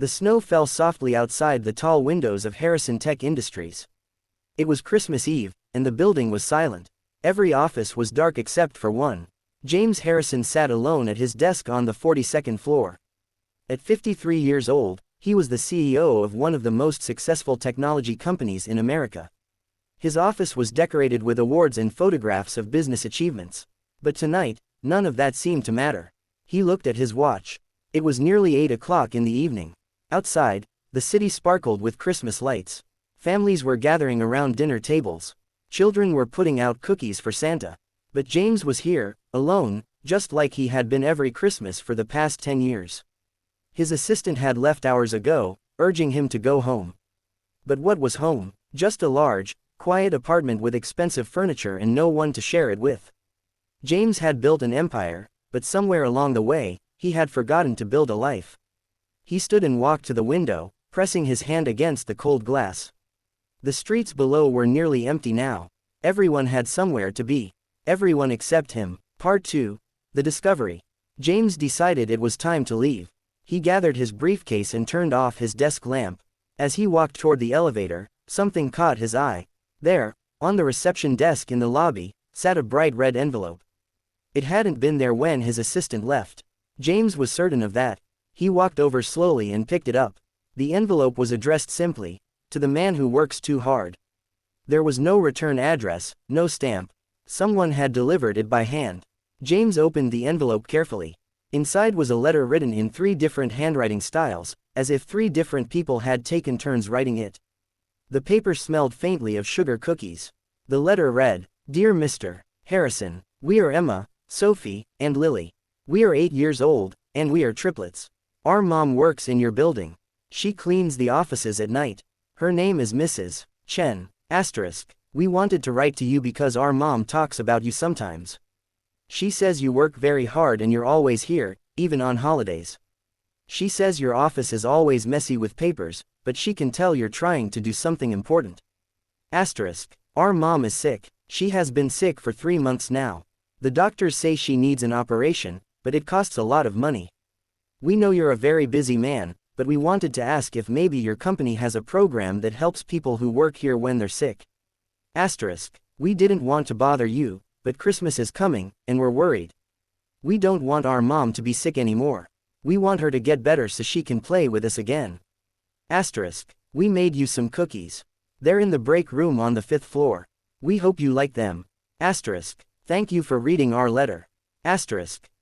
The snow fell softly outside the tall windows of Harrison Tech Industries. It was Christmas Eve, and the building was silent. Every office was dark except for one. James Harrison sat alone at his desk on the 42nd floor. At 53 years old, he was the CEO of one of the most successful technology companies in America. His office was decorated with awards and photographs of business achievements. But tonight, none of that seemed to matter. He looked at his watch. It was nearly 8 o'clock in the evening. Outside, the city sparkled with Christmas lights. Families were gathering around dinner tables. Children were putting out cookies for Santa. But James was here, alone, just like he had been every Christmas for the past 10 years. His assistant had left hours ago, urging him to go home. But what was home? Just a large, quiet apartment with expensive furniture and no one to share it with. James had built an empire, but somewhere along the way, he had forgotten to build a life. He stood and walked to the window, pressing his hand against the cold glass. The streets below were nearly empty now. Everyone had somewhere to be. Everyone except him. Part 2. The Discovery. James decided it was time to leave. He gathered his briefcase and turned off his desk lamp. As he walked toward the elevator, something caught his eye. There, on the reception desk in the lobby, sat a bright red envelope. It hadn't been there when his assistant left. James was certain of that. He walked over slowly and picked it up. The envelope was addressed simply, "To the man who works too hard." There was no return address, no stamp. Someone had delivered it by hand. James opened the envelope carefully. Inside was a letter written in 3 different handwriting styles, as if 3 different people had taken turns writing it. The paper smelled faintly of sugar cookies. The letter read, "Dear Mr. Harrison, we are Emma, Sophie, and Lily. We are 8 years old, and we are triplets. Our mom works in your building. She cleans the offices at night. Her name is Mrs. Chen. We wanted to write to you because our mom talks about you sometimes. She says you work very hard and you're always here, even on holidays. She says your office is always messy with papers, but she can tell you're trying to do something important. Our mom is sick. She has been sick for 3 months now. The doctors say she needs an operation, but it costs a lot of money. We know you're a very busy man, but we wanted to ask if maybe your company has a program that helps people who work here when they're sick. We didn't want to bother you, but Christmas is coming, and we're worried. We don't want our mom to be sick anymore. We want her to get better so she can play with us again. We made you some cookies. They're in the break room on the 5th floor. We hope you like them. Thank you for reading our letter.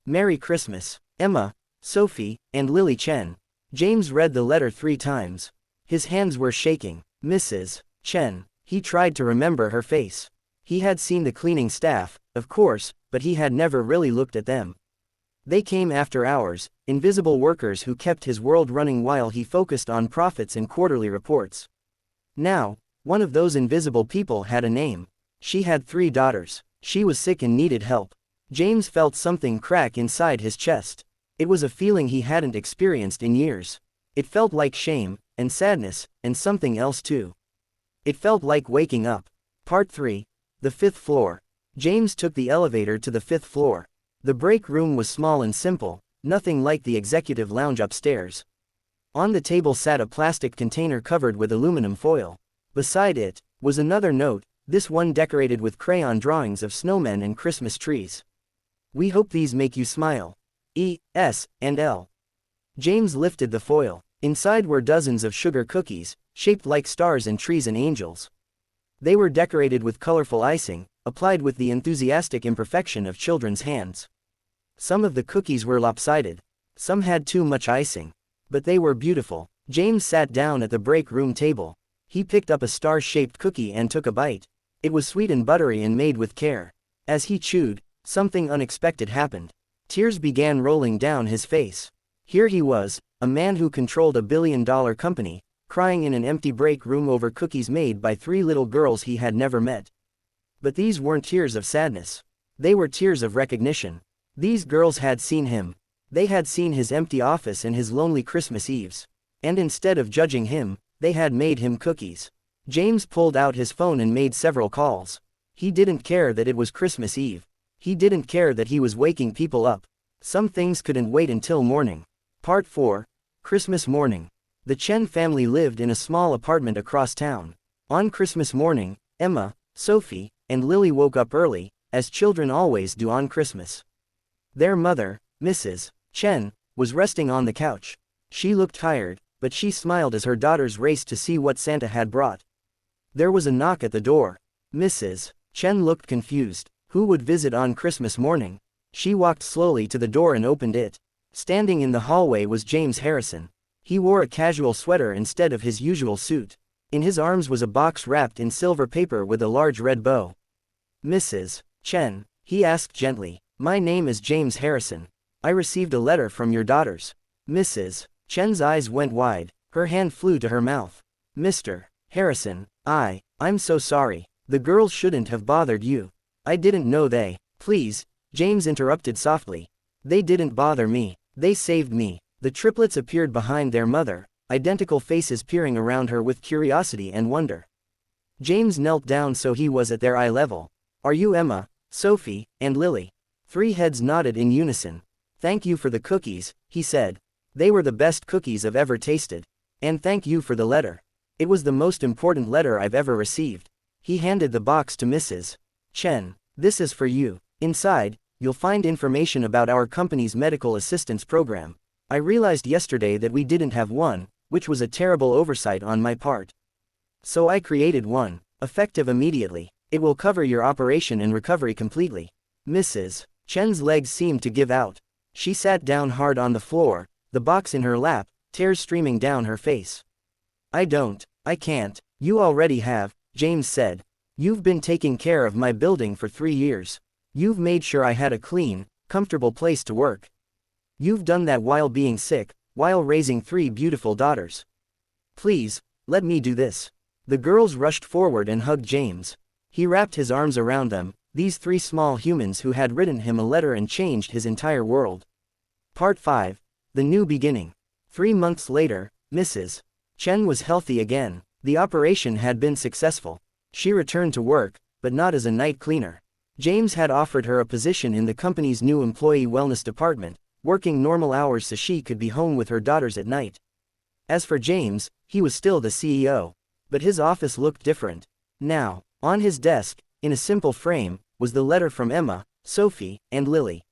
Merry Christmas, Emma, Sophie, and Lily Chen. James read the letter 3 times. His hands were shaking. Mrs. Chen. He tried to remember her face. He had seen the cleaning staff, of course, but he had never really looked at them. They came after hours, invisible workers who kept his world running while he focused on profits and quarterly reports. Now, one of those invisible people had a name. She had 3 daughters. She was sick and needed help. James felt something crack inside his chest. It was a feeling he hadn't experienced in years. It felt like shame, and sadness, and something else too. It felt like waking up. Part 3. The 5th floor. James took the elevator to the 5th floor. The break room was small and simple, nothing like the executive lounge upstairs. On the table sat a plastic container covered with aluminum foil. Beside it was another note, this one decorated with crayon drawings of snowmen and Christmas trees. We hope these make you smile. E, S, and L. James lifted the foil. Inside were dozens of sugar cookies, shaped like stars and trees and angels. They were decorated with colorful icing, applied with the enthusiastic imperfection of children's hands. Some of the cookies were lopsided. Some had too much icing. But they were beautiful. James sat down at the break room table. He picked up a star-shaped cookie and took a bite. It was sweet and buttery and made with care. As he chewed, something unexpected happened. Tears began rolling down his face. Here he was, a man who controlled a billion-dollar company, crying in an empty break room over cookies made by 3 little girls he had never met. But these weren't tears of sadness. They were tears of recognition. These girls had seen him. They had seen his empty office and his lonely Christmas Eves. And instead of judging him, they had made him cookies. James pulled out his phone and made several calls. He didn't care that it was Christmas Eve. He didn't care that he was waking people up. Some things couldn't wait until morning. Part 4. Christmas morning. The Chen family lived in a small apartment across town. On Christmas morning, Emma, Sophie, and Lily woke up early, as children always do on Christmas. Their mother, Mrs. Chen, was resting on the couch. She looked tired, but she smiled as her daughters raced to see what Santa had brought. There was a knock at the door. Mrs. Chen looked confused. Who would visit on Christmas morning? She walked slowly to the door and opened it. Standing in the hallway was James Harrison. He wore a casual sweater instead of his usual suit. In his arms was a box wrapped in silver paper with a large red bow. "Mrs. Chen," he asked gently, "my name is James Harrison. I received a letter from your daughters." Mrs. Chen's eyes went wide. Her hand flew to her mouth. "Mr. Harrison, I'm so sorry. The girls shouldn't have bothered you. I didn't know they." "Please," James interrupted softly. "They didn't bother me. They saved me." The triplets appeared behind their mother, identical faces peering around her with curiosity and wonder. James knelt down so he was at their eye level. "Are you Emma, Sophie, and Lily?" Three heads nodded in unison. "Thank you for the cookies," he said. "They were the best cookies I've ever tasted. And thank you for the letter. It was the most important letter I've ever received." He handed the box to Mrs. Chen. "This is for you. Inside, you'll find information about our company's medical assistance program. I realized yesterday that we didn't have one, which was a terrible oversight on my part. So I created one, effective immediately. It will cover your operation and recovery completely." Mrs. Chen's legs seemed to give out. She sat down hard on the floor, the box in her lap, tears streaming down her face. I can't. "You already have," James said. "You've been taking care of my building for 3 years. You've made sure I had a clean, comfortable place to work. You've done that while being sick, while raising 3 beautiful daughters. Please, let me do this." The girls rushed forward and hugged James. He wrapped his arms around them, these 3 small humans who had written him a letter and changed his entire world. Part 5. The New Beginning. 3 months later, Mrs. Chen was healthy again. The operation had been successful. She returned to work, but not as a night cleaner. James had offered her a position in the company's new employee wellness department, working normal hours so she could be home with her daughters at night. As for James, he was still the CEO. But his office looked different. Now, on his desk, in a simple frame, was the letter from Emma, Sophie, and Lily.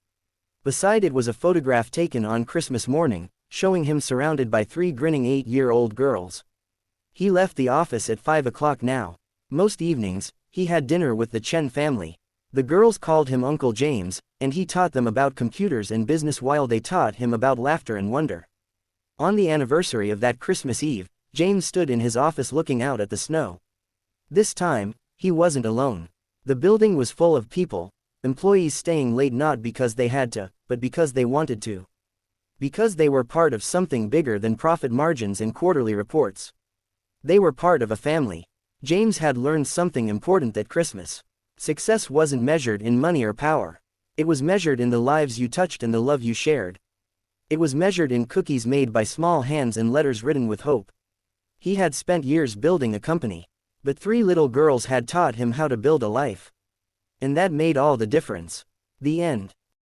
Beside it was a photograph taken on Christmas morning, showing him surrounded by 3 grinning 8-year-old girls. He left the office at 5 o'clock now. Most evenings, he had dinner with the Chen family. The girls called him Uncle James, and he taught them about computers and business while they taught him about laughter and wonder. On the anniversary of that Christmas Eve, James stood in his office looking out at the snow. This time, he wasn't alone. The building was full of people, employees staying late not because they had to, but because they wanted to. Because they were part of something bigger than profit margins and quarterly reports. They were part of a family. James had learned something important at Christmas. Success wasn't measured in money or power. It was measured in the lives you touched and the love you shared. It was measured in cookies made by small hands and letters written with hope. He had spent years building a company. But 3 little girls had taught him how to build a life. And that made all the difference. The end.